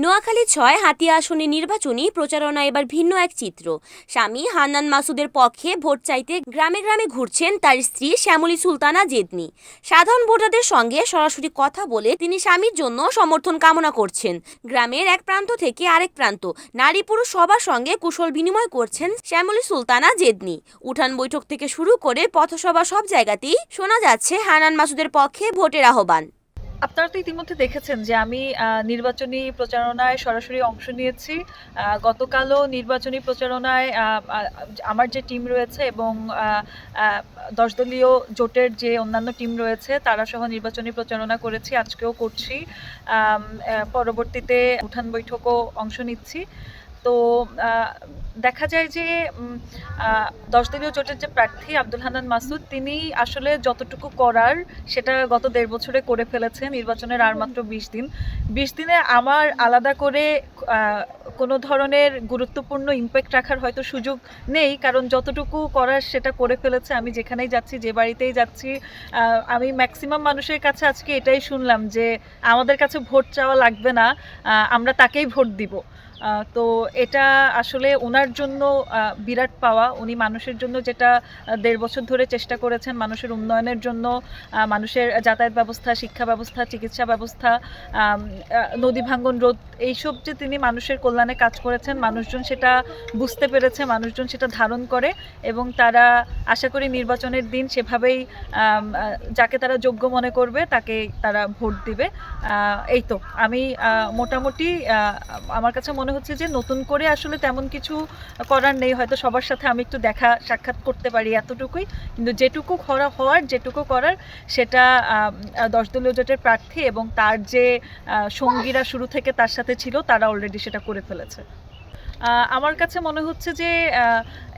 নোয়াখালী ৬ হাতিয়া আসনে নির্বাচনী প্রচারণা এবার ভিন্ন এক চিত্র। স্বামী হান্নান মাসুদের পক্ষে ভোট চাইতে গ্রামে গ্রামে ঘুরছেন তার স্ত্রী শ্যামলী সুলতানা জেদনি। সাধারণ ভোটারদের সঙ্গে সরাসরি কথা বলে তিনি স্বামীর জন্য সমর্থন কামনা করছেন। গ্রামের এক প্রান্ত থেকে আরেক প্রান্ত নারী পুরুষ সবার সঙ্গে কুশল বিনিময় করছেন শ্যামলী সুলতানা জেদনি। উঠান বৈঠক থেকে শুরু করে পথসভা সব জায়গাতেই শোনা যাচ্ছে হান্নান মাসুদের পক্ষে ভোটের আহ্বান। আপনারা তো ইতিমধ্যে দেখেছেন যে আমি নির্বাচনী প্রচারণায় সরাসরি অংশ নিয়েছি। গতকালও নির্বাচনী প্রচারণায় আমার যে টিম রয়েছে এবং 10 দলীয় জোটের যে অন্যান্য টিম রয়েছে তারা সহ নির্বাচনী প্রচারণা করেছি, আজকেও করছি। পরবর্তীতে উঠান বৈঠকও অংশ নিচ্ছি। তো দেখা যায় যে 10 দলীয় জোটের যে প্রার্থী আব্দুল হান্নান মাসুদ, তিনি আসলে যতটুকু করার সেটা গত 1.5 বছরে করে ফেলেছে। নির্বাচনের আর মাত্র 20 দিন। 20 দিনে আমার আলাদা করে কোনো ধরনের গুরুত্বপূর্ণ ইম্প্যাক্ট রাখার হয়তো সুযোগ নেই, কারণ যতটুকু করার সেটা করে ফেলেছে। আমি যেখানেই যাচ্ছি, যে বাড়িতেই যাচ্ছি, আমি ম্যাক্সিমাম মানুষের কাছে আজকে এটাই শুনলাম যে আমাদের কাছে ভোট চাওয়া লাগবে না, আমরা তাকেই ভোট দিব। তো এটা আসলে ওনার জন্য বিরাট পাওয়া। উনি মানুষের জন্য যেটা 1.5 বছর ধরে চেষ্টা করেছেন, মানুষের উন্নয়নের জন্য, মানুষের যাতায়াত ব্যবস্থা, শিক্ষা ব্যবস্থা, চিকিৎসা ব্যবস্থা, নদী ভাঙ্গন রোধ, এইসব যে তিনি মানুষের কল্যাণে কাজ করেছেন, মানুষজন সেটা বুঝতে পেরেছে, মানুষজন সেটা ধারণ করে এবং তারা আশা করি নির্বাচনের দিন সেভাবেই যাকে তারা যোগ্য মনে করবে তাকে তারা ভোট দিবে। এই তো আমি মোটামুটি আমার কাছে মনে হচ্ছে যে নতুন করে আসলে তেমন কিছু করার নেই। হয়তো সবার সাথে আমি একটু দেখা সাক্ষাৎ করতে পারি, এতটুকুই। কিন্তু যেটুকু যেটুকু করার সেটা 10 দলীয় জোটের প্রার্থী এবং তার যে সঙ্গীরা শুরু থেকে তার সাথে ছিল তারা অলরেডি সেটা করে ফেলেছে। আমার কাছে মনে হচ্ছে যে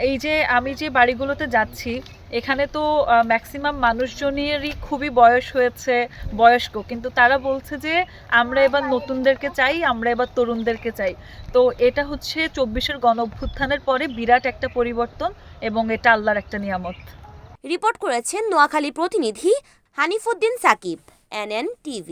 এই যে আমি যে বাড়িগুলোতে যাচ্ছি, এখানে তো ম্যাক্সিমাম মানুষজনেরই খুবই বয়স হয়েছে, বয়স্ক, কিন্তু তারা বলছে যে আমরা এবার নতুনদেরকে চাই, আমরা এবার তরুণদেরকে চাই। তো এটা হচ্ছে 24-এর গণঅভ্যুত্থানের পরে বিরাট একটা পরিবর্তন এবং এটা আল্লাহর একটা নিয়ামত। রিপোর্ট করেছেন নোয়াখালী প্রতিনিধি হানিফুদ্দিন সাকিব, NN TV।